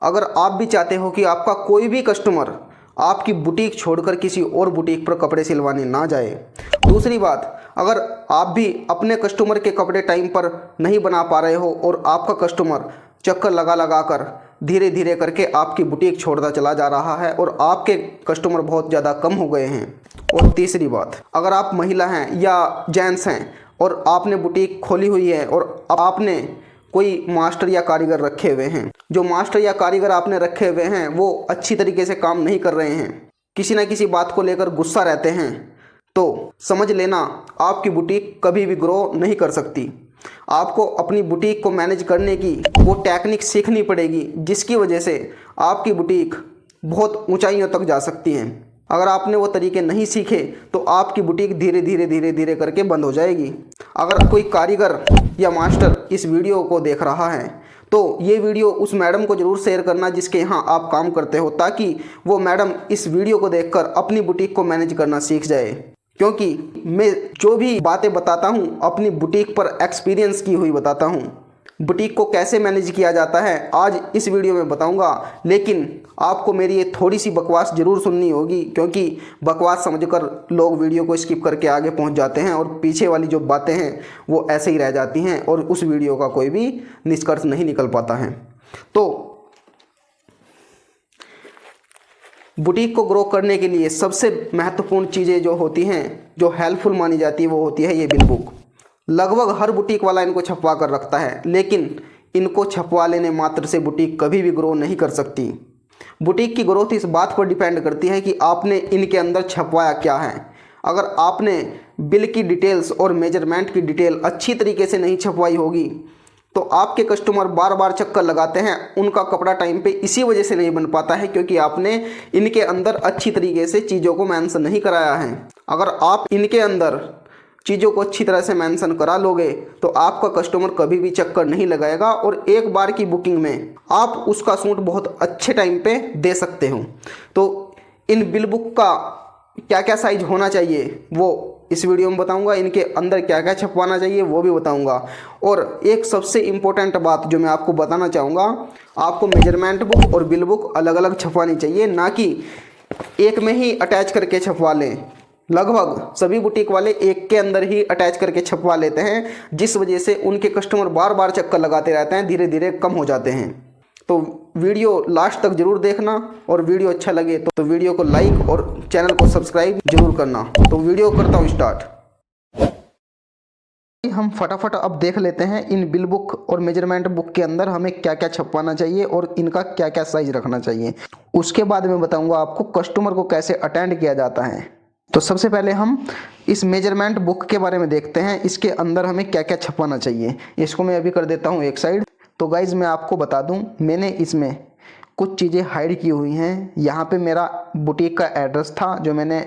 अगर आप भी चाहते हो कि आपका कोई भी कस्टमर आपकी बुटीक छोड़कर किसी और बुटीक पर कपड़े सिलवाने ना जाए। दूसरी बात, अगर आप भी अपने कस्टमर के कपड़े टाइम पर नहीं बना पा रहे हो और आपका कस्टमर चक्कर लगा लगा कर धीरे धीरे करके आपकी बुटीक छोड़ता चला जा रहा है और आपके कस्टमर बहुत ज़्यादा कम हो गए हैं। और तीसरी बात, अगर आप महिला हैं या जेंट्स हैं और आपने बुटीक खोली हुई है और आपने कोई मास्टर या कारीगर रखे हुए हैं, जो मास्टर या कारीगर आपने रखे हुए हैं वो अच्छी तरीके से काम नहीं कर रहे हैं, किसी ना किसी बात को लेकर गुस्सा रहते हैं, तो समझ लेना आपकी बुटीक कभी भी ग्रो नहीं कर सकती। आपको अपनी बुटीक को मैनेज करने की वो टेक्निक सीखनी पड़ेगी, जिसकी वजह से आपकी बुटीक बहुत ऊंचाइयों तक जा सकती है। अगर आपने वो तरीके नहीं सीखे तो आपकी बुटीक धीरे धीरे करके बंद हो जाएगी। अगर कोई कारीगर या मास्टर इस वीडियो को देख रहा है तो ये वीडियो उस मैडम को ज़रूर शेयर करना जिसके यहाँ आप काम करते हो, ताकि वो मैडम इस वीडियो को देखकर अपनी बुटीक को मैनेज करना सीख जाए। क्योंकि मैं जो भी बातें बताता हूँ अपनी बुटीक पर एक्सपीरियंस की हुई बताता हूँ। बुटीक को कैसे मैनेज किया जाता है आज इस वीडियो में बताऊंगा, लेकिन आपको मेरी ये थोड़ी सी बकवास ज़रूर सुननी होगी, क्योंकि बकवास समझकर लोग वीडियो को स्किप करके आगे पहुंच जाते हैं और पीछे वाली जो बातें हैं वो ऐसे ही रह जाती हैं और उस वीडियो का कोई भी निष्कर्ष नहीं निकल पाता है। तो बुटीक को ग्रो करने के लिए सबसे महत्वपूर्ण चीज़ें जो होती हैं, जो हेल्पफुल मानी जाती है, वो होती है ये बिल बुक। लगभग हर बुटीक वाला इनको छपवा कर रखता है, लेकिन इनको छपवा लेने मात्र से बुटीक कभी भी ग्रो नहीं कर सकती। बुटीक की ग्रोथ इस बात पर डिपेंड करती है कि आपने इनके अंदर छपवाया क्या है। अगर आपने बिल की डिटेल्स और मेजरमेंट की डिटेल अच्छी तरीके से नहीं छपवाई होगी तो आपके कस्टमर बार बार चक्कर लगाते हैं, उनका कपड़ा टाइम पे इसी वजह से नहीं बन पाता है क्योंकि आपने इनके अंदर अच्छी तरीके से चीज़ों को मेंशन नहीं कराया है। अगर आप इनके अंदर चीज़ों को अच्छी तरह से मेंशन करा लोगे तो आपका कस्टमर कभी भी चक्कर नहीं लगाएगा और एक बार की बुकिंग में आप उसका सूट बहुत अच्छे टाइम पे दे सकते हो। तो इन बिल बुक का क्या क्या साइज होना चाहिए वो इस वीडियो में बताऊंगा, इनके अंदर क्या क्या छपवाना चाहिए वो भी बताऊंगा। और एक सबसे इम्पोर्टेंट बात जो मैं आपको बताना चाहूँगा, आपको मेजरमेंट बुक और बिल बुक अलग अलग छपवानी चाहिए, ना कि एक में ही अटैच करके छपवा लें। लगभग सभी बुटीक वाले एक के अंदर ही अटैच करके छपवा लेते हैं, जिस वजह से उनके कस्टमर बार बार चक्कर लगाते रहते हैं, धीरे धीरे कम हो जाते हैं। तो वीडियो लास्ट तक जरूर देखना और वीडियो अच्छा लगे तो वीडियो को लाइक और चैनल को सब्सक्राइब जरूर करना। तो वीडियो करता हूँ स्टार्ट। हम फटाफट अब देख लेते हैं इन बिल बुक और मेजरमेंट बुक के अंदर हमें क्या क्या छपवाना चाहिए और इनका क्या क्या साइज रखना चाहिए। उसके बाद में बताऊंगा आपको कस्टमर को कैसे अटेंड किया जाता है। तो सबसे पहले हम इस मेजरमेंट बुक के बारे में देखते हैं, इसके अंदर हमें क्या क्या छपवाना चाहिए। इसको मैं अभी कर देता हूँ एक साइड। तो गाइज़ मैं आपको बता दूं, मैंने इसमें कुछ चीज़ें हाइड की हुई हैं। यहाँ पे मेरा बुटीक का एड्रेस था जो मैंने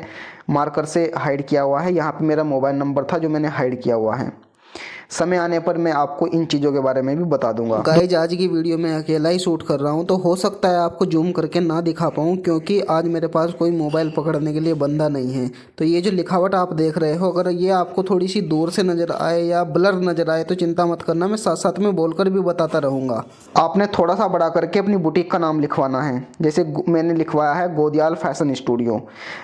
मार्कर से हाइड किया हुआ है, यहाँ पे मेरा मोबाइल नंबर था जो मैंने हाइड किया हुआ है। समय आने पर मैं आपको इन चीज़ों के बारे में भी बता दूंगा। गाइज आज की वीडियो में अकेला ही शूट कर रहा हूं, तो हो सकता है आपको जूम करके ना दिखा पाऊं क्योंकि आज मेरे पास कोई मोबाइल पकड़ने के लिए बंदा नहीं है। तो ये जो लिखावट आप देख रहे हो, अगर ये आपको थोड़ी सी दूर से नज़र आए या ब्लर नज़र आए तो चिंता मत करना, मैं साथ साथ में बोलकर भी बताता रहूँगा। आपने थोड़ा सा बड़ा करके अपनी बुटीक का नाम लिखवाना है, जैसे मैंने लिखवाया है गोदयाल फैशन स्टूडियो।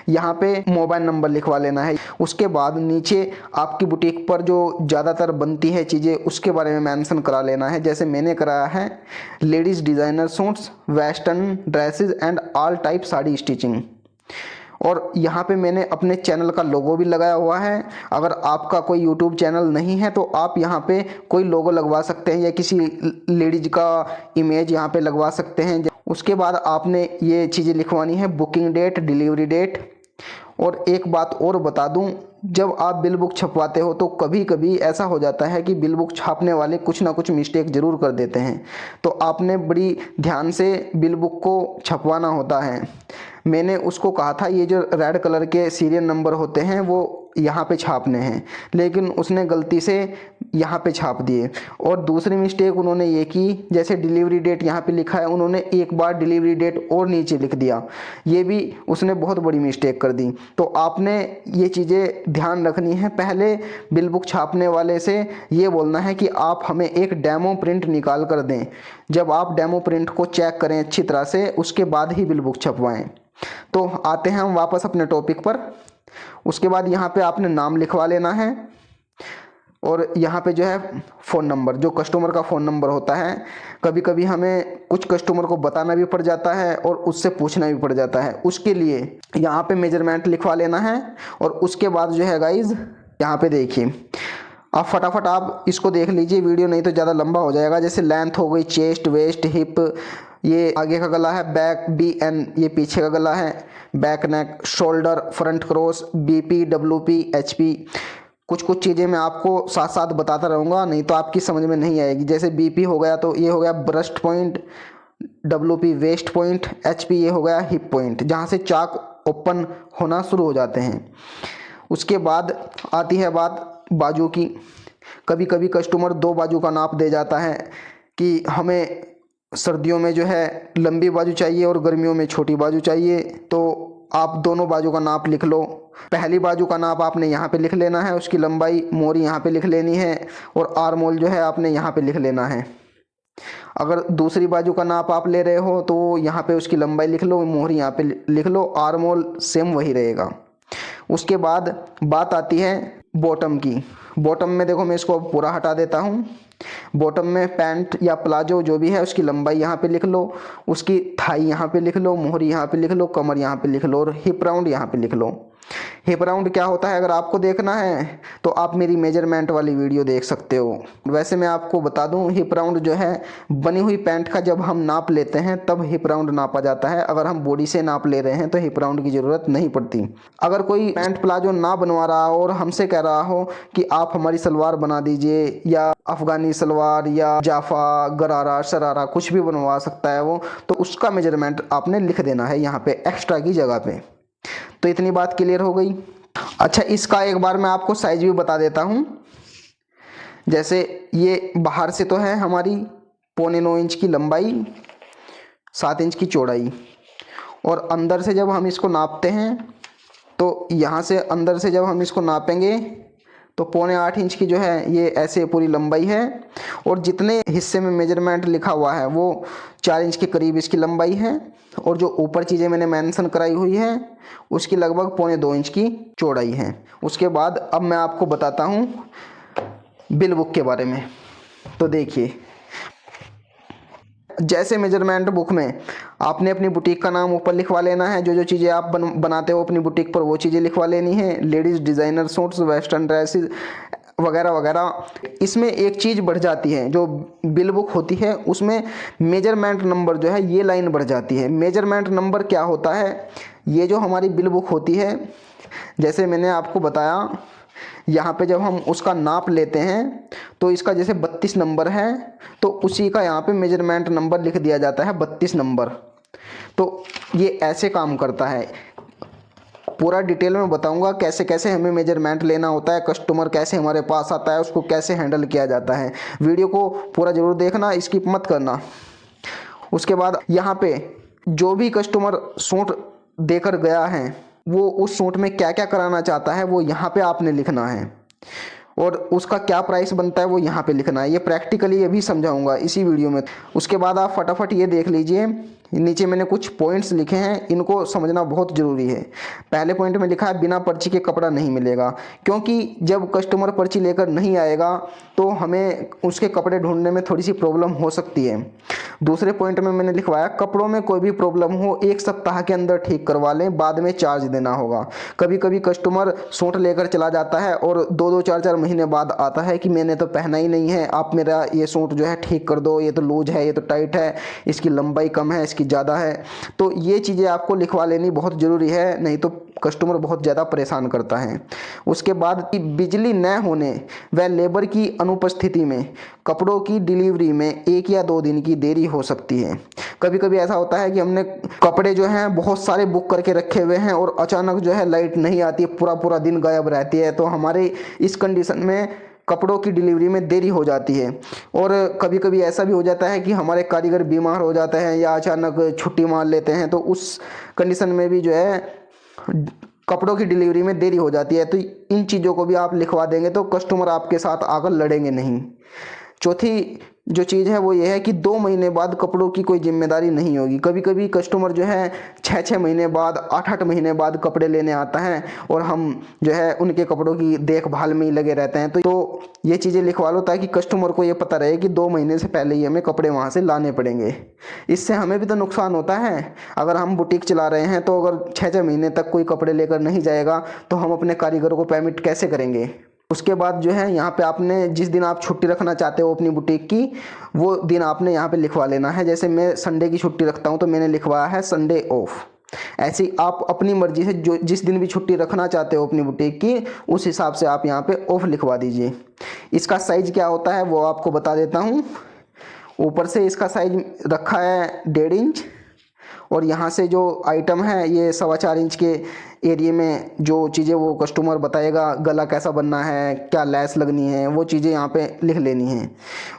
यहाँ पे मोबाइल नंबर लिखवा लेना है। उसके बाद नीचे आपकी बुटीक पर जो ज़्यादातर बनती है चीज़ें उसके बारे में मेंशन करा लेना है। जैसे मैंने कराया है ladies designer suits, western dresses and all type sari stitching. और यहाँ पे मैंने अपने चैनल का लोगो भी लगाया हुआ है। अगर आपका कोई यूट्यूब चैनल नहीं है तो आप यहाँ पे कोई लोगो लगवा सकते हैं या किसी लेडीज का इमेज यहाँ पे लगवा सकते हैं। उसके बाद आपने ये चीज़ें लिखवानी है, बुकिंग डेट, डिलीवरी डेट। और एक बात और बता दूं, जब आप बिल बुक छपवाते हो तो कभी कभी ऐसा हो जाता है कि बिल बुक छापने वाले कुछ ना कुछ मिस्टेक ज़रूर कर देते हैं, तो आपने बड़ी ध्यान से बिल बुक को छपवाना होता है। मैंने उसको कहा था ये जो रेड कलर के सीरियल नंबर होते हैं वो यहाँ पे छापने हैं, लेकिन उसने गलती से यहाँ पे छाप दिए। और दूसरी मिस्टेक उन्होंने ये की, जैसे डिलीवरी डेट यहाँ पे लिखा है, उन्होंने एक बार डिलीवरी डेट और नीचे लिख दिया। ये भी उसने बहुत बड़ी मिस्टेक कर दी। तो आपने ये चीज़ें ध्यान रखनी है। पहले बिल बुक छापने वाले से ये बोलना है कि आप हमें एक डेमो प्रिंट निकाल कर दें। जब आप डेमो प्रिंट को चेक करें अच्छी तरह से, उसके बाद ही बिल बुक छपवाएं। तो आते हैं हम वापस अपने टॉपिक पर। उसके बाद यहाँ पे आपने नाम लिखवा लेना है, और यहाँ पे जो है फ़ोन नंबर, जो कस्टमर का फ़ोन नंबर होता है। कभी कभी हमें कुछ कस्टमर को बताना भी पड़ जाता है और उससे पूछना भी पड़ जाता है। उसके लिए यहाँ पे मेजरमेंट लिखवा लेना है। और उसके बाद जो है गाइज, यहाँ पे देखिए, आप फटाफट आप इसको देख लीजिए, वीडियो नहीं तो ज़्यादा लंबा हो जाएगा। जैसे लेंथ हो गई, चेस्ट, वेस्ट, हिप, ये आगे का गला है, बैक BN ये पीछे का गला है, back neck, shoulder, front cross, BP, WP, HP। कुछ कुछ चीज़ें मैं आपको साथ साथ बताता रहूँगा, नहीं तो आपकी समझ में नहीं आएगी। जैसे BP हो गया तो ये हो गया breast point, WP waste point, HP ये हो गया हिप पॉइंट, जहाँ से चाक ओपन होना शुरू हो जाते हैं। उसके बाद आती है बात बाजू की। कभी कभी कस्टमर 2 बाजू का नाप दे जाता है कि हमें सर्दियों में जो है लंबी बाजू चाहिए और गर्मियों में छोटी बाजू चाहिए। तो आप दोनों बाजू का नाप लिख लो। पहली बाजू का नाप आपने यहाँ पे लिख लेना है, उसकी लंबाई मोहरी यहाँ पे लिख लेनी है, और आर्म होल जो है आपने यहाँ पे लिख लेना है। अगर दूसरी बाजू का नाप आप ले रहे हो तो यहाँ पे उसकी लंबाई लिख लो, मोहरी यहाँ पे लिख लो, आर्म होल सेम वही रहेगा। उसके बाद बात आती है बॉटम की। बॉटम में देखो, मैं इसको पूरा हटा देता हूँ। बॉटम में पैंट या प्लाजो जो भी है, उसकी लंबाई यहाँ पे लिख लो, उसकी थाई यहाँ पे लिख लो, मोहरी यहाँ पे लिख लो, कमर यहाँ पे लिख लो, और हिप राउंड यहाँ पे लिख लो। हिप राउंड क्या होता है अगर आपको देखना है तो आप मेरी मेजरमेंट वाली वीडियो देख सकते हो। वैसे मैं आपको बता दूं, हिप राउंड जो है बनी हुई पैंट का जब हम नाप लेते हैं तब हिप राउंड नापा जाता है। अगर हम बॉडी से नाप ले रहे हैं तो हिप राउंड की ज़रूरत नहीं पड़ती। अगर कोई पैंट प्लाजो ना बनवा रहा हो और हमसे कह रहा हो कि आप हमारी सलवार बना दीजिए, या अफगानी सलवार या जाफा, गरारा, शरारा कुछ भी बनवा सकता है वो, तो उसका मेजरमेंट आपने लिख देना है यहाँ पे एक्स्ट्रा की जगह पे। तो इतनी बात क्लियर हो गई। अच्छा, इसका एक बार मैं आपको साइज भी बता देता हूँ। जैसे ये बाहर से तो है हमारी 9.25 इंच की लंबाई, 7 इंच की चौड़ाई, और अंदर से जब हम इसको नापते हैं तो यहाँ से अंदर से जब हम इसको नापेंगे तो 7.25 इंच की जो है ये ऐसे पूरी लंबाई है, और जितने हिस्से में मेजरमेंट लिखा हुआ है वो 4 इंच के करीब इसकी लंबाई है, और जो ऊपर चीज़ें मैंने मेंशन कराई हुई है उसकी लगभग 2.25 इंच की चौड़ाई है। उसके बाद अब मैं आपको बताता हूँ बिल बुक के बारे में। तो देखिए, जैसे मेजरमेंट बुक में आपने अपनी बुटीक का नाम ऊपर लिखवा लेना है, जो जो चीज़ें आप बनाते हो अपनी बुटीक पर वो चीज़ें लिखवा लेनी है, ladies designer suits, western dresses वगैरह वगैरह। इसमें एक चीज़ बढ़ जाती है, जो बिल बुक होती है उसमें मेजरमेंट नंबर जो है ये लाइन बढ़ जाती है। मेजरमेंट नंबर क्या होता है, ये जो हमारी बिल बुक होती है, जैसे मैंने आपको बताया, यहाँ पे जब हम उसका नाप लेते हैं तो इसका जैसे 32 नंबर है तो उसी का यहाँ पे मेजरमेंट नंबर लिख दिया जाता है 32 नंबर। तो ये ऐसे काम करता है। पूरा डिटेल में बताऊंगा कैसे कैसे हमें मेजरमेंट लेना होता है, कस्टमर कैसे हमारे पास आता है, उसको कैसे हैंडल किया जाता है। वीडियो को पूरा ज़रूर देखना, स्किप मत करना। उसके बाद यहाँ पे जो भी कस्टमर सूट देकर गया है वो उस सूट में क्या क्या कराना चाहता है वो यहाँ पे आपने लिखना है, और उसका क्या प्राइस बनता है वो यहाँ पे लिखना है। ये प्रैक्टिकली अभी समझाऊंगा इसी वीडियो में। उसके बाद आप फटाफट ये देख लीजिए, नीचे मैंने कुछ पॉइंट्स लिखे हैं, इनको समझना बहुत ज़रूरी है। पहले पॉइंट में लिखा है बिना पर्ची के कपड़ा नहीं मिलेगा, क्योंकि जब कस्टमर पर्ची लेकर नहीं आएगा तो हमें उसके कपड़े ढूंढने में थोड़ी सी प्रॉब्लम हो सकती है। दूसरे पॉइंट में मैंने लिखवाया कपड़ों में कोई भी प्रॉब्लम हो 1 सप्ताह के अंदर ठीक करवा लें, बाद में चार्ज देना होगा। कभी कभी कस्टमर सूट लेकर चला जाता है और 2-2, 4-4 महीने बाद आता है कि मैंने तो पहना ही नहीं है, आप मेरा ये सूट जो है ठीक कर दो, ये तो लूज है, ये तो टाइट है, इसकी लंबाई कम है, इसकी इसकी ज़्यादा है। तो ये चीज़ें आपको लिखवा लेनी बहुत ज़रूरी है, नहीं तो कस्टमर बहुत ज़्यादा परेशान करता है। उसके बाद कि बिजली न होने व लेबर की अनुपस्थिति में कपड़ों की डिलीवरी में 1 या 2 दिन की देरी हो सकती है। कभी कभी ऐसा होता है कि हमने कपड़े जो हैं बहुत सारे बुक करके रखे हुए हैं और अचानक जो है लाइट नहीं आती है, पूरा पूरा दिन गायब रहती है, तो हमारे इस कंडीशन में कपड़ों की डिलीवरी में देरी हो जाती है। और कभी कभी ऐसा भी हो जाता है कि हमारे कारीगर बीमार हो जाते हैं या अचानक छुट्टी मार लेते हैं, तो उस कंडीशन में भी जो है कपड़ों की डिलीवरी में देरी हो जाती है। तो इन चीज़ों को भी आप लिखवा देंगे तो कस्टमर आपके साथ आकर लड़ेंगे नहीं। चौथी जो चीज़ है वो ये है कि 2 महीने बाद कपड़ों की कोई जिम्मेदारी नहीं होगी। कभी कभी कस्टमर जो है 6-6 महीने बाद, 8-8 महीने बाद कपड़े लेने आता है और हम जो है उनके कपड़ों की देखभाल में ही लगे रहते हैं। तो ये चीज़ें लिखवा लो ताकि कस्टमर को ये पता रहे कि 2 महीने से पहले ही हमें कपड़े वहाँ से लाने पड़ेंगे। इससे हमें भी तो नुकसान होता है। अगर हम बुटीक चला रहे हैं तो अगर 6-6 महीने तक कोई कपड़े लेकर नहीं जाएगा तो हम अपने कारीगरों को पेमेंट कैसे करेंगे। उसके बाद जो है यहाँ पे आपने जिस दिन आप छुट्टी रखना चाहते हो अपनी बुटीक की, वो दिन आपने यहाँ पे लिखवा लेना है। जैसे मैं संडे की छुट्टी रखता हूँ तो मैंने लिखवाया है संडे ऑफ। ऐसे ही आप अपनी मर्जी से जो जिस दिन भी छुट्टी रखना चाहते हो अपनी बुटीक की, उस हिसाब से आप यहाँ पे ऑफ लिखवा दीजिए। इसका साइज क्या होता है वो आपको बता देता हूँ। ऊपर से इसका साइज रखा है 1.5 इंच और यहाँ से जो आइटम है ये 4.25 इंच के एरिए में जो चीज़ें वो कस्टमर बताएगा, गला कैसा बनना है, क्या लैस लगनी है, वो चीज़ें यहाँ पे लिख लेनी है।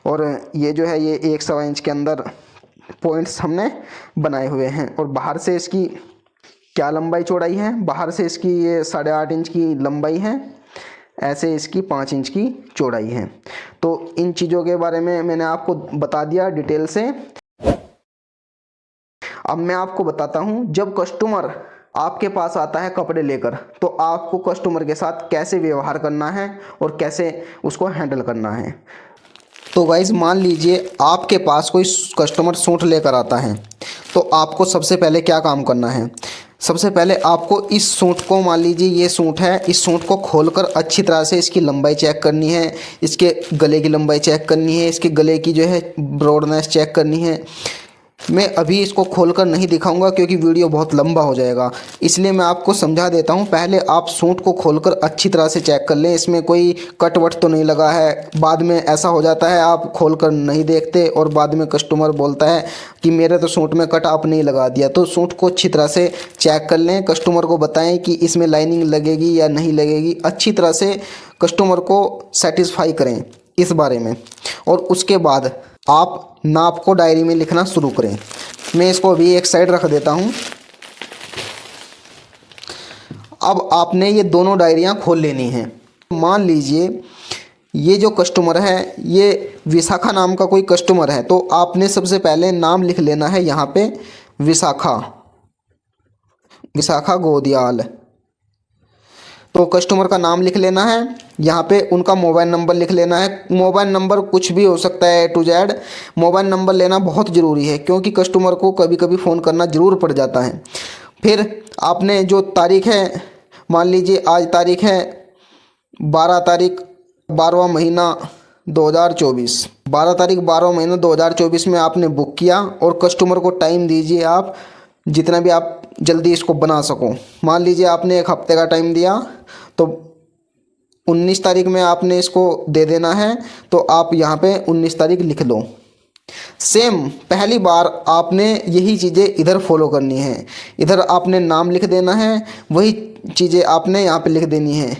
और ये जो है ये 1 इंच के अंदर पॉइंट्स हमने बनाए हुए हैं। और बाहर से इसकी क्या लंबाई चौड़ाई है, बाहर से इसकी ये 8.5 इंच की लंबाई है, ऐसे इसकी 5 इंच की चौड़ाई है। तो इन चीज़ों के बारे में मैंने आपको बता दिया डिटेल से। अब मैं आपको बताता हूँ, जब कस्टमर आपके पास आता है कपड़े लेकर तो आपको कस्टमर के साथ कैसे व्यवहार करना है और कैसे उसको हैंडल करना है। तो गाइज मान लीजिए आपके पास कोई कस्टमर सूट लेकर आता है, तो आपको सबसे पहले क्या काम करना है। सबसे पहले आपको इस सूट को, मान लीजिए ये सूट है, इस सूट को खोलकर अच्छी तरह से इसकी लंबाई चेक करनी है, इसके गले की लंबाई चेक करनी है, इसके गले की जो है ब्रॉडनेस चेक करनी है। मैं अभी इसको खोलकर नहीं दिखाऊंगा क्योंकि वीडियो बहुत लंबा हो जाएगा, इसलिए मैं आपको समझा देता हूं। पहले आप सूट को खोलकर अच्छी तरह से चेक कर लें, इसमें कोई कट वट तो नहीं लगा है। बाद में ऐसा हो जाता है आप खोलकर नहीं देखते और बाद में कस्टमर बोलता है कि मेरे तो सूट में कट आप नहीं लगा दिया। तो सूट को अच्छी तरह से चेक कर लें, कस्टमर को बताएं कि इसमें लाइनिंग लगेगी या नहीं लगेगी। अच्छी तरह से कस्टमर को सेटिस्फाई करें इस बारे में। और उसके बाद आप नाप को डायरी में लिखना शुरू करें। मैं इसको अभी एक साइड रख देता हूं। अब आपने ये दोनों डायरियां खोल लेनी हैं। मान लीजिए ये जो कस्टमर है ये विशाखा नाम का कोई कस्टमर है, तो आपने सबसे पहले नाम लिख लेना है यहाँ पे विशाखा गोदियाल। तो कस्टमर का नाम लिख लेना है, यहाँ पे उनका मोबाइल नंबर लिख लेना है। मोबाइल नंबर कुछ भी हो सकता है, A to Z mobile number लेना बहुत ज़रूरी है क्योंकि कस्टमर को कभी कभी फ़ोन करना ज़रूर पड़ जाता है। फिर आपने जो तारीख है, मान लीजिए आज तारीख है 12 तारीख 12वां महीना 2024, 12 तारीख 12वां महीना 2024 में आपने बुक किया और कस्टमर को टाइम दीजिए आप जितना भी आप जल्दी इसको बना सको। मान लीजिए आपने 1 हफ्ते का टाइम दिया तो 19 तारीख में आपने इसको दे देना है, तो आप यहाँ पे 19 तारीख लिख लो। सेम पहली बार आपने यही चीज़ें इधर फॉलो करनी है। इधर आपने नाम लिख देना है, वही चीज़ें आपने यहाँ पे लिख देनी है।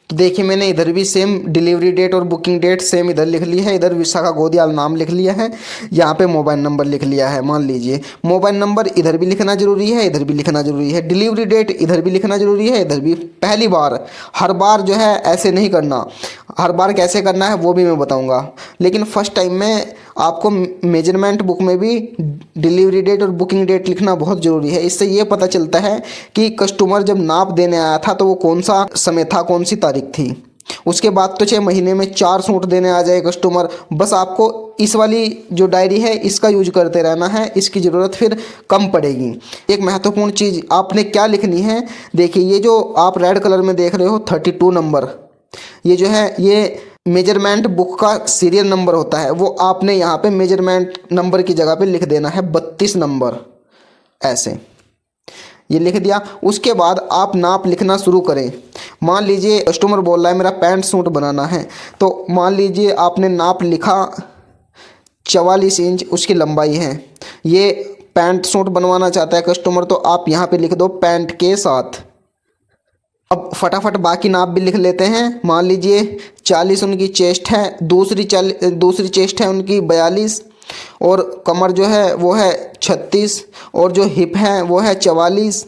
तो देखिए मैंने इधर भी सेम डिलीवरी डेट और बुकिंग डेट सेम इधर लिख ली है। इधर विशाखा गोदियाल नाम लिख लिया है, यहाँ पे मोबाइल नंबर लिख लिया है। मान लीजिए मोबाइल नंबर इधर भी लिखना ज़रूरी है, इधर भी लिखना ज़रूरी है। डिलीवरी डेट इधर भी लिखना ज़रूरी है, इधर भी। पहली बार, हर बार जो है ऐसे नहीं करना। हर बार कैसे करना है वो भी मैं बताऊँगा, लेकिन फ़र्स्ट टाइम में आपको मेजरमेंट बुक में भी डिलीवरी डेट और बुकिंग डेट लिखना बहुत ज़रूरी है। इससे ये पता चलता है कि कस्टमर जब नाप देने आया था तो वो कौन सा समय था, कौन सी तारीख थी। उसके बाद तो 6 महीने में 4 सूट देने आ जाए कस्टमर। बस आपको इस वाली जो डायरी है इसका यूज करते रहना है, इसकी ज़रूरत फिर कम पड़ेगी। एक महत्वपूर्ण चीज़ आपने क्या लिखनी है, देखिए ये जो आप रेड कलर में देख रहे हो 32 नंबर, ये जो है ये मेजरमेंट बुक का सीरियल नंबर होता है। वो आपने यहाँ पे मेजरमेंट नंबर की जगह पे लिख देना है 32 नंबर। ऐसे ये लिख दिया। उसके बाद आप नाप लिखना शुरू करें। मान लीजिए कस्टमर बोल रहा है मेरा पैंट सूट बनाना है, तो मान लीजिए आपने नाप लिखा 44 इंच उसकी लंबाई है। ये पैंट सूट बनवाना चाहता है कस्टमर, तो आप यहाँ पे लिख दो पैंट के साथ। अब फटाफट बाकी नाप भी लिख लेते हैं। मान लीजिए 40 उनकी चेस्ट है, दूसरी चेस्ट है उनकी 42, और कमर जो है वो है 36, और जो हिप है वो है 44।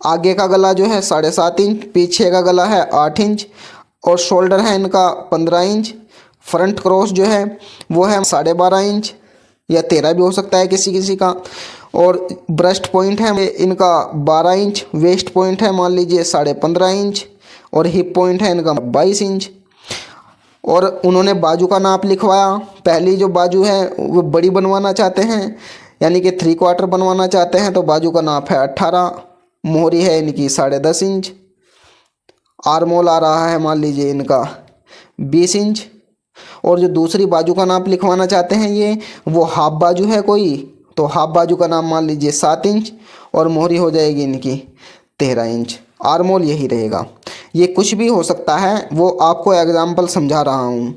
आगे का गला जो है 7.5 इंच, पीछे का गला है 8 इंच, और शोल्डर है इनका 15 इंच। फ्रंट क्रॉस जो है वो है 12.5 इंच या 13 भी हो सकता है किसी किसी का। और ब्रेस्ट पॉइंट है इनका 12 इंच, वेस्ट पॉइंट है मान लीजिए 15.5 इंच, और हिप पॉइंट है इनका 22 इंच। और उन्होंने बाजू का नाप लिखवाया। पहली जो बाजू है वो बड़ी बनवाना चाहते हैं, यानी कि 3/4 बनवाना चाहते हैं, तो बाजू का नाप है 18। मोहरी है इनकी 10.5 इंच। आर्मोल आ रहा है मान लीजिए इनका 20 इंच। और जो दूसरी बाजू का नाप लिखवाना चाहते हैं ये वो हाफ बाजू है कोई, तो हाफ बाजू का नाप मान लीजिए 7 इंच, और मोहरी हो जाएगी इनकी 13 इंच। आर्मोल यही रहेगा। ये कुछ भी हो सकता है, वो आपको एग्जाम्पल समझा रहा हूँ।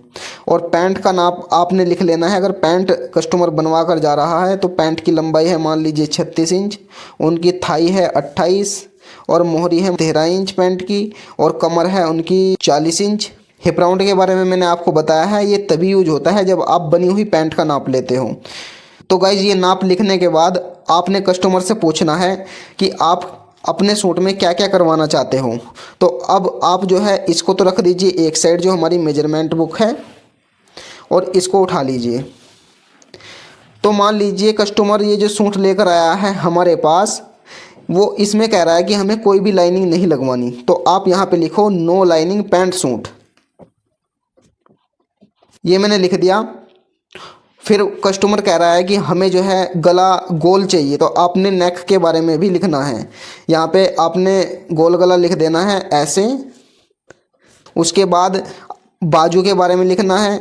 और पैंट का नाप आपने लिख लेना है। अगर पैंट कस्टमर बनवा कर जा रहा है तो पैंट की लंबाई है मान लीजिए 36 इंच, उनकी थाई है 28, और मोहरी है 13 इंच पैंट की, और कमर है उनकी 40 इंच। हिप राउंड के बारे में मैंने आपको बताया है, ये तभी यूज होता है जब आप बनी हुई पैंट का नाप लेते हो। तो गाइज ये नाप लिखने के बाद आपने कस्टमर से पूछना है कि आप अपने सूट में क्या क्या करवाना चाहते हो। तो अब आप जो है इसको तो रख दीजिए एक साइड, जो हमारी मेजरमेंट बुक है, और इसको उठा लीजिए। तो मान लीजिए कस्टमर ये जो सूट लेकर आया है हमारे पास, वो इसमें कह रहा है कि हमें कोई भी लाइनिंग नहीं लगवानी। तो आप यहाँ पे लिखो नो लाइनिंग पैंट सूट, ये मैंने लिख दिया। फिर कस्टमर कह रहा है कि हमें जो है गला गोल चाहिए, तो आपने नेक के बारे में भी लिखना है। यहाँ पे आपने गोल गला लिख देना है ऐसे। उसके बाद बाजू के बारे में लिखना है।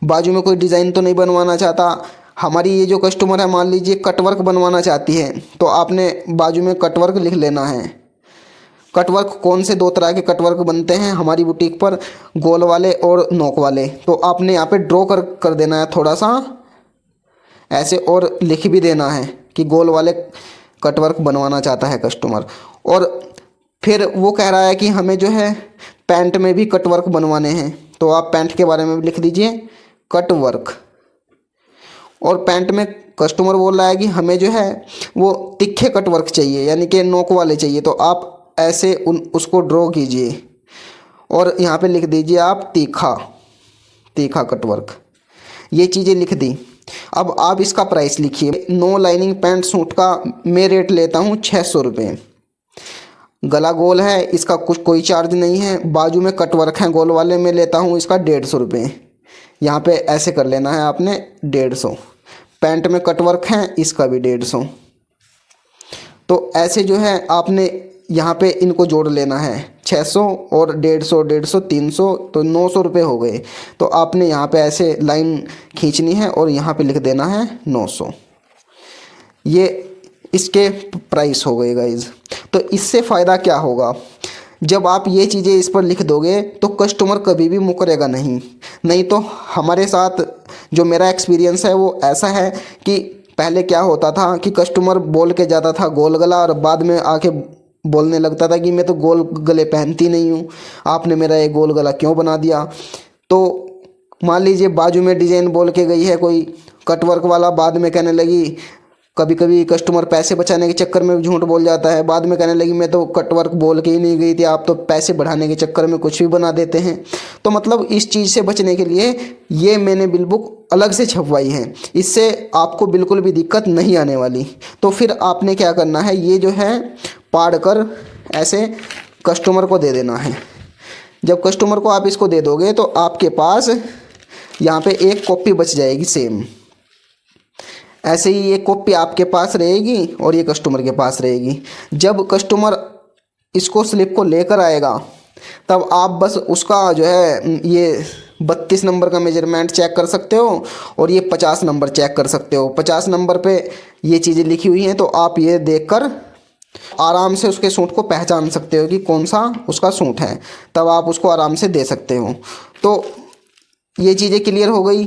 बाजू में कोई डिज़ाइन तो नहीं बनवाना चाहता। हमारी ये जो कस्टमर है मान लीजिए कटवर्क बनवाना चाहती है, तो आपने बाजू में कटवर्क लिख लेना है। कटवर्क कौन से 2 तरह के कटवर्क बनते हैं हमारी बुटीक पर, गोल वाले और नोक वाले। तो आपने यहाँ पे ड्रॉ कर देना है थोड़ा सा ऐसे, और लिख भी देना है कि गोल वाले कटवर्क बनवाना चाहता है कस्टमर। और फिर वो कह रहा है कि हमें जो है पैंट में भी कटवर्क बनवाने हैं, तो आप पैंट के बारे में भी लिख दीजिए कटवर्क। और पैंट में कस्टमर बोल रहा है कि हमें जो है वो तिखे कटवर्क चाहिए, यानी कि नोक वाले चाहिए, तो आप ऐसे उसको ड्रॉ कीजिए, और यहाँ पे लिख दीजिए आप तीखा कटवर्क। ये चीज़ें लिख दी। अब आप इसका प्राइस लिखिए। नो लाइनिंग पैंट सूट का मैं रेट लेता हूँ 600 रुपये। गला गोल है, इसका कुछ कोई चार्ज नहीं है। बाजू में कटवर्क है गोल वाले में लेता हूँ इसका 150 रुपये। यहाँ पे ऐसे कर लेना है आपने 150। पैंट में कटवर्क है, इसका भी 150। तो ऐसे जो है आपने यहाँ पे इनको जोड़ लेना है। 600 और 150, 300, तो 900 रुपये हो गए। तो आपने यहाँ पे ऐसे लाइन खींचनी है और यहाँ पे लिख देना है 900। ये इसके प्राइस हो गए गाइज। तो इससे फ़ायदा क्या होगा, जब आप ये चीज़ें इस पर लिख दोगे तो कस्टमर कभी भी मुकरेगा नहीं तो हमारे साथ जो मेरा एक्सपीरियंस है वो ऐसा है कि पहले क्या होता था कि कस्टमर बोल के जाता था गोल गला, और बाद में आके बोलने लगता था कि मैं तो गोल गले पहनती नहीं हूँ, आपने मेरा ये गोल गला क्यों बना दिया। तो मान लीजिए बाजू में डिज़ाइन बोल के गई है कोई कटवर्क वाला, बाद में कहने लगी, कभी कभी कस्टमर पैसे बचाने के चक्कर में भी झूठ बोल जाता है, बाद में कहने लगी मैं तो कटवर्क बोल के ही नहीं गई थी, आप तो पैसे बढ़ाने के चक्कर में कुछ भी बना देते हैं। तो मतलब इस चीज़ से बचने के लिए ये मैंने बिल बुक अलग से छपवाई है, इससे आपको बिल्कुल भी दिक्कत नहीं आने वाली। तो फिर आपने क्या करना है, ये जो है पाड़ कर ऐसे कस्टमर को दे देना है। जब कस्टमर को आप इसको दे दोगे तो आपके पास यहाँ पे एक कॉपी बच जाएगी सेम। ऐसे ही ये कॉपी आपके पास रहेगी और ये कस्टमर के पास रहेगी। जब कस्टमर इसको स्लिप को लेकर आएगा तब आप बस उसका जो है ये 32 नंबर का मेजरमेंट चेक कर सकते हो और ये 50 नंबर चेक कर सकते हो। 50 नंबर पे ये चीज़ें लिखी हुई हैं, तो आप ये देखकर आराम से उसके सूट को पहचान सकते हो कि कौन सा उसका सूट है, तब आप उसको आराम से दे सकते हो। तो ये चीज़ें क्लियर हो गई।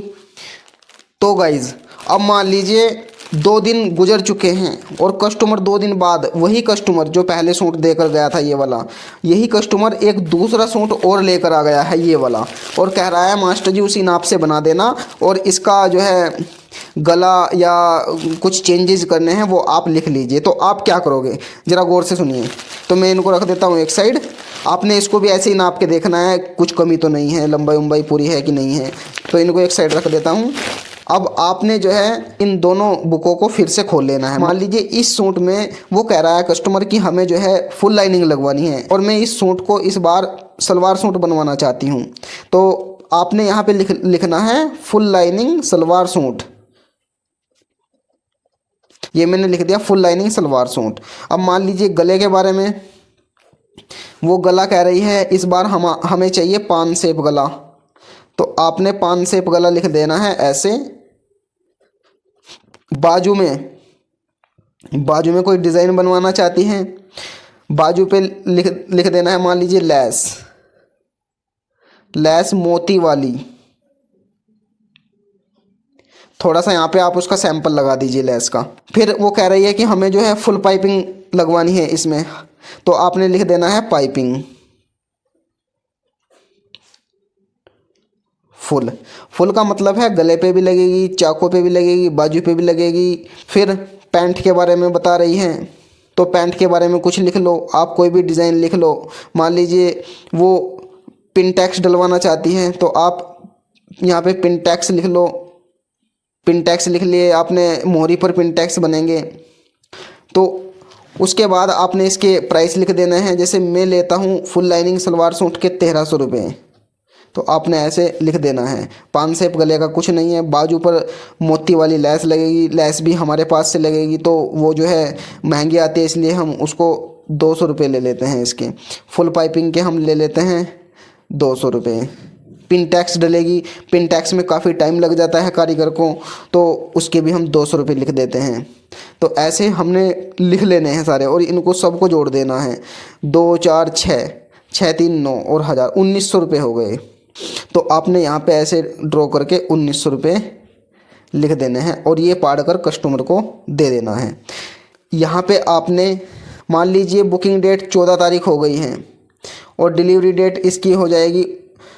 तो गाइज़ अब मान लीजिए 2 दिन गुजर चुके हैं और कस्टमर 2 दिन बाद, वही कस्टमर जो पहले सूट देकर गया था ये वाला, यही कस्टमर एक दूसरा सूट और लेकर आ गया है ये वाला, और कह रहा है मास्टर जी उसी नाप से बना देना और इसका जो है गला या कुछ चेंजेस करने हैं वो आप लिख लीजिए। तो आप क्या करोगे ज़रा गौर से सुनिए। तो मैं इनको रख देता हूँ एक साइड। आपने इसको भी ऐसे ही नाप के देखना है, कुछ कमी तो नहीं है, लंबाई उम्बाई पूरी है कि नहीं है। तो इनको एक साइड रख देता हूँ। अब आपने जो है इन दोनों बुकों को फिर से खोल लेना है। मान लीजिए इस सूट में वो कह रहा है कस्टमर कि हमें जो है फुल लाइनिंग लगवानी है और मैं इस सूट को इस बार सलवार सूट बनवाना चाहती हूँ। तो आपने यहाँ पे लिखना है फुल लाइनिंग सलवार सूट। ये मैंने लिख दिया फुल लाइनिंग सलवार सूट। अब मान लीजिए गले के बारे में, वो गला कह रही है इस बार हमें चाहिए 5 शेप गला। तो आपने 5 शेप गला लिख देना है ऐसे। बाजू में कोई डिज़ाइन बनवाना चाहती हैं, बाजू पे लिख देना है मान लीजिए लेस मोती वाली। थोड़ा सा यहाँ पे आप उसका सैंपल लगा दीजिए लेस का। फिर वो कह रही है कि हमें जो है फुल पाइपिंग लगवानी है इसमें, तो आपने लिख देना है पाइपिंग फुल का मतलब है गले पे भी लगेगी, चाकों पे भी लगेगी, बाजू पे भी लगेगी। फिर पैंट के बारे में बता रही हैं, तो पैंट के बारे में कुछ लिख लो, आप कोई भी डिज़ाइन लिख लो। मान लीजिए वो पिनटैक्स डलवाना चाहती हैं, तो आप यहाँ पे पिनटैक्स लिख लो। पिनटैक्स लिख लिए आपने, मोहरी पर पिनटैक्स बनेंगे। तो उसके बाद आपने इसके प्राइस लिख देने हैं। जैसे मैं लेता हूँ फुल लाइनिंग सलवार सूट के 1300 रुपये, तो आपने ऐसे लिख देना है। 5 शेप गले का कुछ नहीं है। बाजू पर मोती वाली लैस लगेगी, लैस भी हमारे पास से लगेगी, तो वो जो है महंगी आती है, इसलिए हम उसको 200 रुपये ले लेते हैं इसके। फुल पाइपिंग के हम ले लेते हैं 200 रुपये। पिन टैक्स डलेगी, पिन टैक्स में काफ़ी टाइम लग जाता है कारीगर को, तो उसके भी हम 200 रुपये लिख देते हैं। तो ऐसे हमने लिख लेने हैं सारे और इनको सबको जोड़ देना है। 2 4 6 6 3 9 और 1000, 1900 रुपये हो गए। तो आपने यहाँ पे ऐसे ड्रॉ करके 1900 रुपये लिख देने हैं और ये पाड़ कर कस्टमर को दे देना है। यहाँ पे आपने मान लीजिए बुकिंग डेट 14 तारीख हो गई है और डिलीवरी डेट इसकी हो जाएगी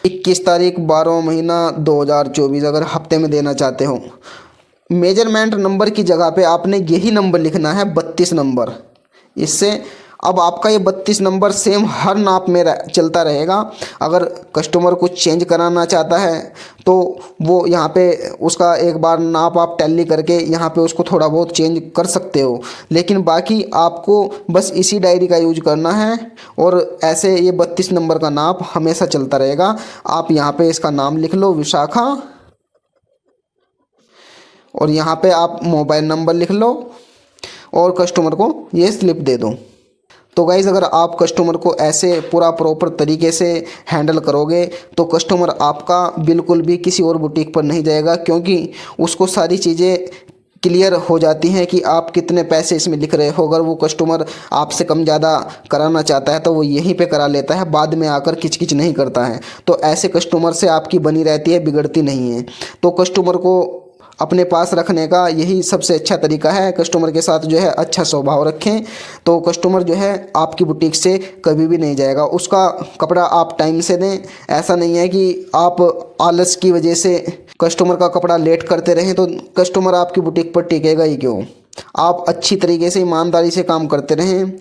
21 तारीख 12वां महीना 2024, अगर हफ्ते में देना चाहते हो। मेजरमेंट नंबर की जगह पे आपने यही नंबर लिखना है 32 नंबर। इससे अब आपका ये 32 नंबर सेम हर नाप में चलता रहेगा। अगर कस्टमर कुछ चेंज कराना चाहता है तो वो यहाँ पे उसका एक बार नाप आप टैली करके यहाँ पे उसको थोड़ा बहुत चेंज कर सकते हो, लेकिन बाकी आपको बस इसी डायरी का यूज करना है और ऐसे ये 32 नंबर का नाप हमेशा चलता रहेगा। आप यहाँ पे इसका नाम लिख लो विशाखा और यहाँ पे आप मोबाइल नंबर लिख लो और कस्टमर को ये स्लिप दे दो। तो गाइज़ अगर आप कस्टमर को ऐसे पूरा प्रॉपर तरीके से हैंडल करोगे तो कस्टमर आपका बिल्कुल भी किसी और बुटीक पर नहीं जाएगा, क्योंकि उसको सारी चीज़ें क्लियर हो जाती हैं कि आप कितने पैसे इसमें लिख रहे हो। अगर वो कस्टमर आपसे कम ज़्यादा कराना चाहता है तो वो यहीं पे करा लेता है, बाद में आकर किचकिच नहीं करता है। तो ऐसे कस्टमर से आपकी बनी रहती है, बिगड़ती नहीं है। तो कस्टमर को अपने पास रखने का यही सबसे अच्छा तरीका है। कस्टमर के साथ जो है अच्छा स्वभाव रखें, तो कस्टमर जो है आपकी बुटीक से कभी भी नहीं जाएगा। उसका कपड़ा आप टाइम से दें। ऐसा नहीं है कि आप आलस की वजह से कस्टमर का कपड़ा लेट करते रहें, तो कस्टमर आपकी बुटीक पर टिकेगा ही क्यों। आप अच्छी तरीके से ईमानदारी से काम करते रहें।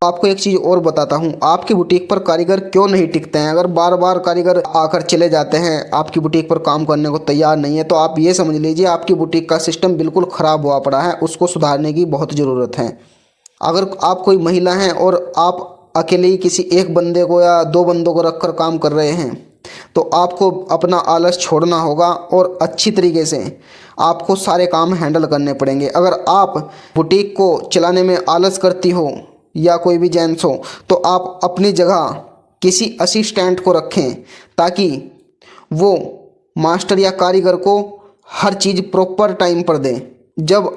आपको एक चीज़ और बताता हूँ, आपकी बुटीक पर कारीगर क्यों नहीं टिकते हैं। अगर बार बार कारीगर आकर चले जाते हैं, आपकी बुटीक पर काम करने को तैयार नहीं है, तो आप ये समझ लीजिए आपकी बुटीक का सिस्टम बिल्कुल ख़राब हुआ पड़ा है, उसको सुधारने की बहुत ज़रूरत है। अगर आप कोई महिला हैं और आप अकेले ही किसी एक बंदे को या 2 बंदों को रख कर काम कर रहे हैं, तो आपको अपना आलस छोड़ना होगा और अच्छी तरीके से आपको सारे काम हैंडल करने पड़ेंगे। अगर आप बुटीक को चलाने में आलस करती हो या कोई भी जेंट्स हो, तो आप अपनी जगह किसी असिस्टेंट को रखें ताकि वो मास्टर या कारीगर को हर चीज़ प्रॉपर टाइम पर दें। जब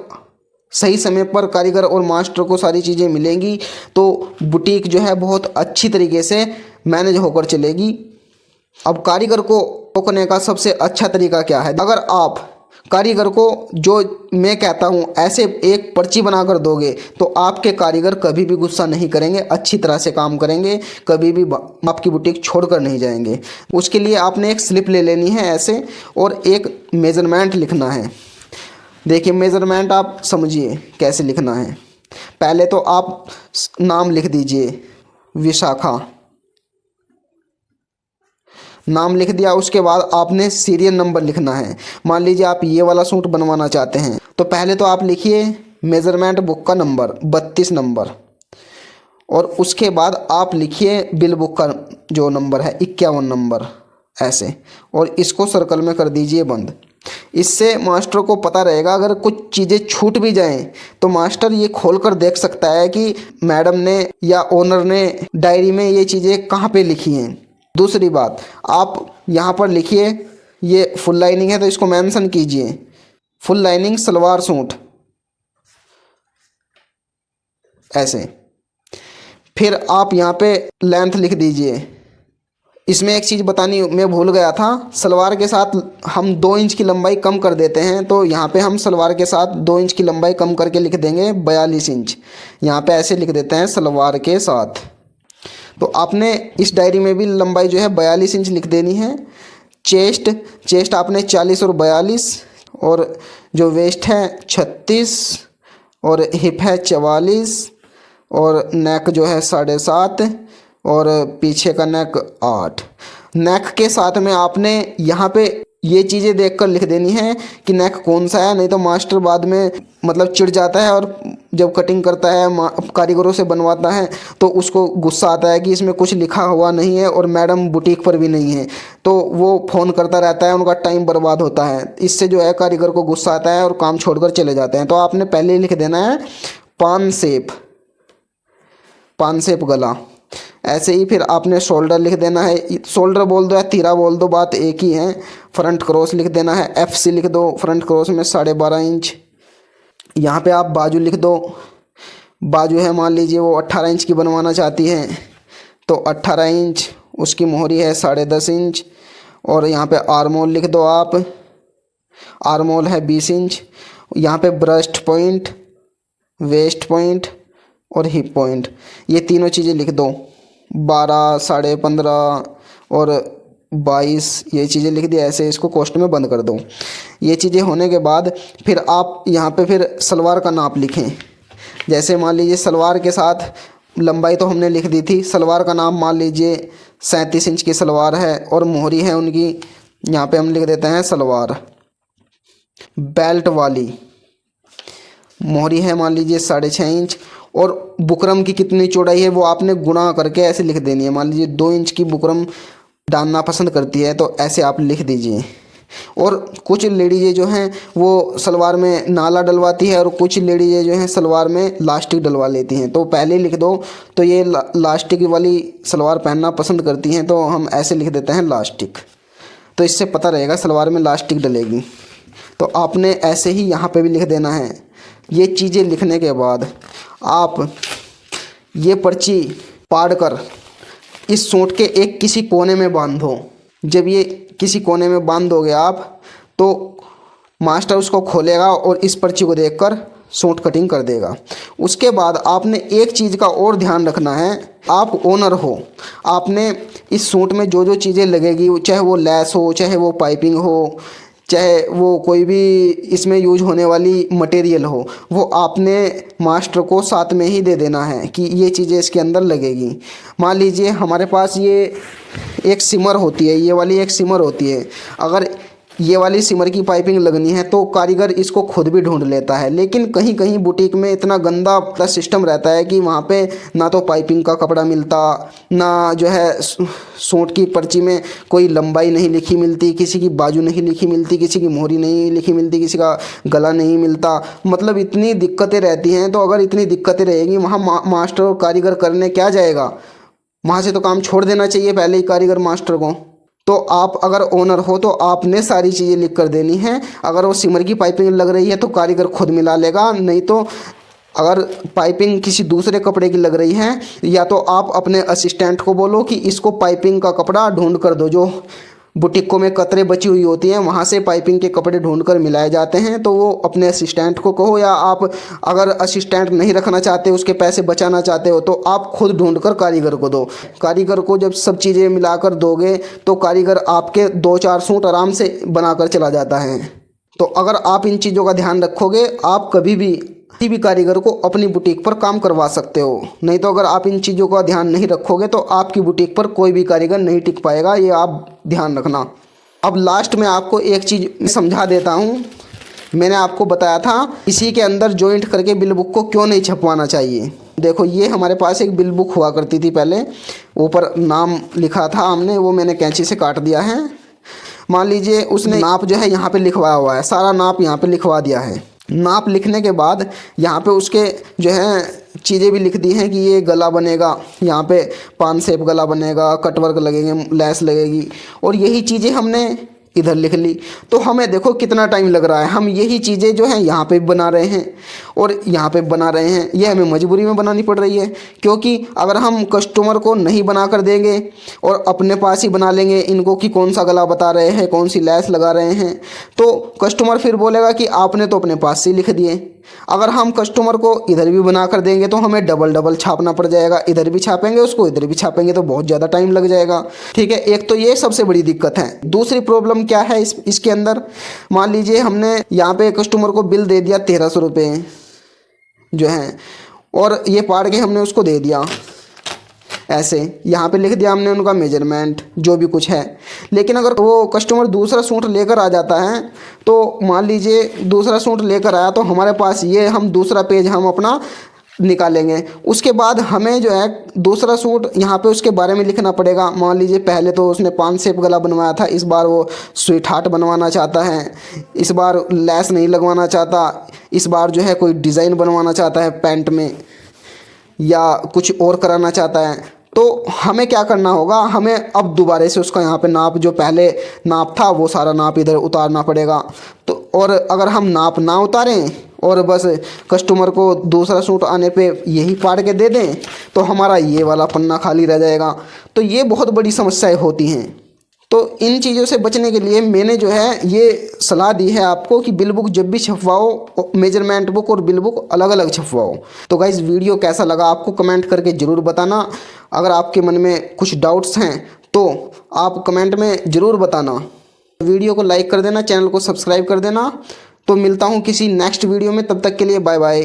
सही समय पर कारीगर और मास्टर को सारी चीज़ें मिलेंगी तो बुटीक जो है बहुत अच्छी तरीके से मैनेज होकर चलेगी। अब कारीगर को रोकने का सबसे अच्छा तरीका क्या है? अगर आप कारीगर को जो मैं कहता हूँ ऐसे एक पर्ची बनाकर दोगे तो आपके कारीगर कभी भी गुस्सा नहीं करेंगे, अच्छी तरह से काम करेंगे, कभी भी आपकी बुटीक छोड़कर नहीं जाएंगे। उसके लिए आपने एक स्लिप ले लेनी है ऐसे और एक मेज़रमेंट लिखना है। देखिए मेज़रमेंट आप समझिए कैसे लिखना है। पहले तो आप नाम लिख दीजिए, विशाखा नाम लिख दिया। उसके बाद आपने सीरियल नंबर लिखना है। मान लीजिए आप ये वाला सूट बनवाना चाहते हैं तो पहले तो आप लिखिए मेज़रमेंट बुक का नंबर 32 नंबर, और उसके बाद आप लिखिए बिल बुक का जो नंबर है 51 नंबर ऐसे, और इसको सर्कल में कर दीजिए बंद। इससे मास्टर को पता रहेगा अगर कुछ चीज़ें छूट भी जाएं तो मास्टर ये खोल कर देख सकता है कि मैडम ने या ओनर ने डायरी में ये चीज़ें कहाँ पे लिखी हैं। दूसरी बात, आप यहाँ पर लिखिए, ये फुल लाइनिंग है तो इसको मेंशन कीजिए, फुल लाइनिंग सलवार सूट ऐसे। फिर आप यहाँ पे लेंथ लिख दीजिए। इसमें एक चीज़ बतानी मैं भूल गया था, सलवार के साथ हम 2 इंच की लंबाई कम कर देते हैं तो यहाँ पे हम सलवार के साथ 2 इंच की लंबाई कम करके लिख देंगे 42 इंच। यहाँ पे ऐसे लिख देते हैं सलवार के साथ। तो आपने इस डायरी में भी लंबाई जो है 42 इंच लिख देनी है। चेस्ट आपने 40 और 42, और जो वेस्ट है 36, और हिप है 44, और नेक जो है 7.5, और पीछे का नेक 8। नेक के साथ में आपने यहाँ पे ये चीज़ें देखकर लिख देनी है कि नेक कौन सा है, नहीं तो मास्टर बाद में मतलब चिढ़ जाता है और जब कटिंग करता है कारीगरों से बनवाता है तो उसको गुस्सा आता है कि इसमें कुछ लिखा हुआ नहीं है और मैडम बुटीक पर भी नहीं है, तो वो फ़ोन करता रहता है, उनका टाइम बर्बाद होता है। इससे जो है कारीगर को गुस्सा आता है और काम छोड़कर चले जाते हैं। तो आपने पहले लिख देना है पान शेप गला ऐसे ही। फिर आपने शोल्डर लिख देना है, शोल्डर बोल दो या तीरा बोल दो, बात एक ही है। फ्रंट क्रॉस लिख देना है, FC लिख दो, फ्रंट क्रॉस में 12.5 इंच। यहाँ पे आप बाजू लिख दो, बाजू है मान लीजिए वो 18 इंच की बनवाना चाहती हैं तो 18 इंच, उसकी मोहरी है 10.5 इंच। और यहाँ पे आर्मोल लिख दो आप, आर्मोल है 20 इंच। यहाँ पे ब्रेस्ट पॉइंट, वेस्ट पॉइंट और हिप पॉइंट, ये तीनों चीज़ें लिख दो। 12, 15.5 और 22 ये चीज़ें लिख दी ऐसे। इसको कोष्ठ में बंद कर दो। ये चीज़ें होने के बाद फिर आप यहाँ पे फिर सलवार का नाप लिखें। जैसे मान लीजिए सलवार के साथ लंबाई तो हमने लिख दी थी, सलवार का नाप मान लीजिए 37 इंच की सलवार है और मोहरी है उनकी, यहाँ पे हम लिख देते हैं सलवार। बेल्ट वाली मोहरी है मान लीजिए 6.5 इंच, और बुकरम की कितनी चौड़ाई है वो आपने गुणा करके ऐसे लिख देनी है। मान लीजिए 2 इंच की बुकरम डालना पसंद करती है तो ऐसे आप लिख दीजिए। और कुछ लेडीज़ें जो हैं वो सलवार में नाला डलवाती है और कुछ लेडीज़ें जो हैं सलवार में लास्टिक डलवा लेती हैं, तो पहले लिख दो। तो ये लास्टिक वाली सलवार पहनना पसंद करती हैं तो हम ऐसे लिख देते हैं लास्टिक, तो इससे पता रहेगा सलवार में लास्टिक डलेगी। तो आपने ऐसे ही यहाँ पे भी लिख देना है। ये चीज़ें लिखने के बाद आप ये पर्ची पाड़ कर इस सूट के एक किसी कोने में बांधो। जब ये किसी कोने में बांध दोगे आप तो मास्टर उसको खोलेगा और इस पर्ची को देखकर सूट कटिंग कर देगा। उसके बाद आपने एक चीज़ का और ध्यान रखना है, आप ओनर हो, आपने इस सूट में जो जो चीज़ें लगेगी, चाहे वो लैस हो, चाहे वो पाइपिंग हो, चाहे वो कोई भी इसमें यूज होने वाली मटेरियल हो, वो आपने मास्टर को साथ में ही दे देना है कि ये चीज़ें इसके अंदर लगेगी। मान लीजिए हमारे पास ये एक सिमर होती है, ये वाली एक सिमर होती है, अगर ये वाली सिमर की पाइपिंग लगनी है तो कारीगर इसको खुद भी ढूंढ लेता है। लेकिन कहीं कहीं बुटीक में इतना गंदा सिस्टम रहता है कि वहाँ पे ना तो पाइपिंग का कपड़ा मिलता, ना जो है सूट की पर्ची में कोई लंबाई नहीं लिखी मिलती, किसी की बाजू नहीं लिखी मिलती, किसी की मोहरी नहीं लिखी मिलती, किसी का गला नहीं मिलता। मतलब इतनी दिक्कतें रहती हैं। तो अगर इतनी दिक्कतें रहेंगी वहाँ मास्टर और कारीगर करने क्या जाएगा, वहाँ से तो काम छोड़ देना चाहिए पहले ही कारीगर मास्टर को। तो आप अगर ओनर हो तो आपने सारी चीज़ें लिख कर देनी है। अगर वो सिमर की पाइपिंग लग रही है तो कारीगर खुद मिला लेगा, नहीं तो अगर पाइपिंग किसी दूसरे कपड़े की लग रही है या तो आप अपने असिस्टेंट को बोलो कि इसको पाइपिंग का कपड़ा ढूंढ कर दो। जो बुटीकों में कतरे बची हुई होती हैं वहाँ से पाइपिंग के कपड़े ढूंढ कर मिलाए जाते हैं, तो वो अपने असिस्टेंट को कहो, या आप अगर असिस्टेंट नहीं रखना चाहते, उसके पैसे बचाना चाहते हो, तो आप खुद ढूंढ कर कारीगर को दो। कारीगर को जब सब चीज़ें मिलाकर दोगे तो कारीगर आपके 2-4 सूट आराम से बनाकर चला जाता है। तो अगर आप इन चीज़ों का ध्यान रखोगे, आप कभी भी किसी भी कारीगर को अपनी बुटीक पर काम करवा सकते हो। नहीं तो अगर आप इन चीज़ों का ध्यान नहीं रखोगे तो आपकी बुटीक पर कोई भी कारीगर नहीं टिक पाएगा, ये आप ध्यान रखना। अब लास्ट में आपको एक चीज़ समझा देता हूँ। मैंने आपको बताया था इसी के अंदर जॉइंट करके बिल बुक को क्यों नहीं छपवाना चाहिए। देखो, ये हमारे पास एक बिल बुक हुआ करती थी पहले, ऊपर नाम लिखा था हमने, वो मैंने कैंची से काट दिया है। मान लीजिए उसने नाप जो है यहाँ पे लिखवाया हुआ है, सारा नाप यहाँ पे लिखवा दिया है। नाप लिखने के बाद यहाँ पे उसके जो है चीज़ें भी लिख दी हैं कि ये गला बनेगा, यहाँ पे 5 शेप गला बनेगा, कटवर्क लगेंगे, लैस लगेगी, और यही चीज़ें हमने इधर लिख ली। तो हमें देखो कितना टाइम लग रहा है। हम यही चीज़ें जो हैं यहाँ पे बना रहे हैं और यहाँ पे बना रहे हैं, ये हमें मजबूरी में बनानी पड़ रही है। क्योंकि अगर हम कस्टमर को नहीं बना कर देंगे और अपने पास ही बना लेंगे इनको कि कौन सा गला बता रहे हैं, कौन सी लैस लगा रहे हैं, तो कस्टमर फिर बोलेगा कि आपने तो अपने पास से लिख दिए। अगर हम कस्टमर को इधर भी बना कर देंगे तो हमें डबल छापना पड़ जाएगा, इधर भी छापेंगे उसको, इधर भी छापेंगे, तो बहुत ज़्यादा टाइम लग जाएगा। ठीक है, एक तो ये सबसे बड़ी दिक्कत है। दूसरी प्रॉब्लम क्या है इसके अंदर, मान लीजिए हमने यहाँ पे कस्टमर को बिल दे दिया 1300 रुपये जो है, और ये पाड़ के हमने उसको दे दिया ऐसे, यहाँ पे लिख दिया हमने उनका मेजरमेंट जो भी कुछ है। लेकिन अगर वो कस्टमर दूसरा सूट लेकर आ जाता है, तो मान लीजिए दूसरा सूट लेकर आया, तो हमारे पास ये हम दूसरा पेज हम अपना निकालेंगे। उसके बाद हमें जो है दूसरा सूट यहाँ पे उसके बारे में लिखना पड़ेगा। मान लीजिए पहले तो उसने 5 शेप गला बनवाया था, इस बार वो स्वीट हार्ट बनवाना चाहता है, इस बार लैस नहीं लगवाना चाहता, इस बार जो है कोई डिज़ाइन बनवाना चाहता है पैंट में, या कुछ और कराना चाहता है। तो हमें क्या करना होगा, हमें अब दोबारा से उसका यहाँ पे नाप, जो पहले नाप था वो सारा नाप इधर उतारना पड़ेगा। तो और अगर हम नाप ना उतारें और बस कस्टमर को दूसरा सूट आने पे यही फाड़ के दे दें, तो हमारा ये वाला पन्ना खाली रह जाएगा। तो ये बहुत बड़ी समस्याएं होती हैं। तो इन चीज़ों से बचने के लिए मैंने जो है ये सलाह दी है आपको कि बिल बुक जब भी छपवाओ, मेजरमेंट बुक और बिल बुक अलग अलग छपवाओ। तो गाइस, वीडियो कैसा लगा आपको कमेंट करके ज़रूर बताना। अगर आपके मन में कुछ डाउट्स हैं तो आप कमेंट में ज़रूर बताना। वीडियो को लाइक कर देना, चैनल को सब्सक्राइब कर देना। तो मिलता हूँ किसी नेक्स्ट वीडियो में, तब तक के लिए बाय बाय।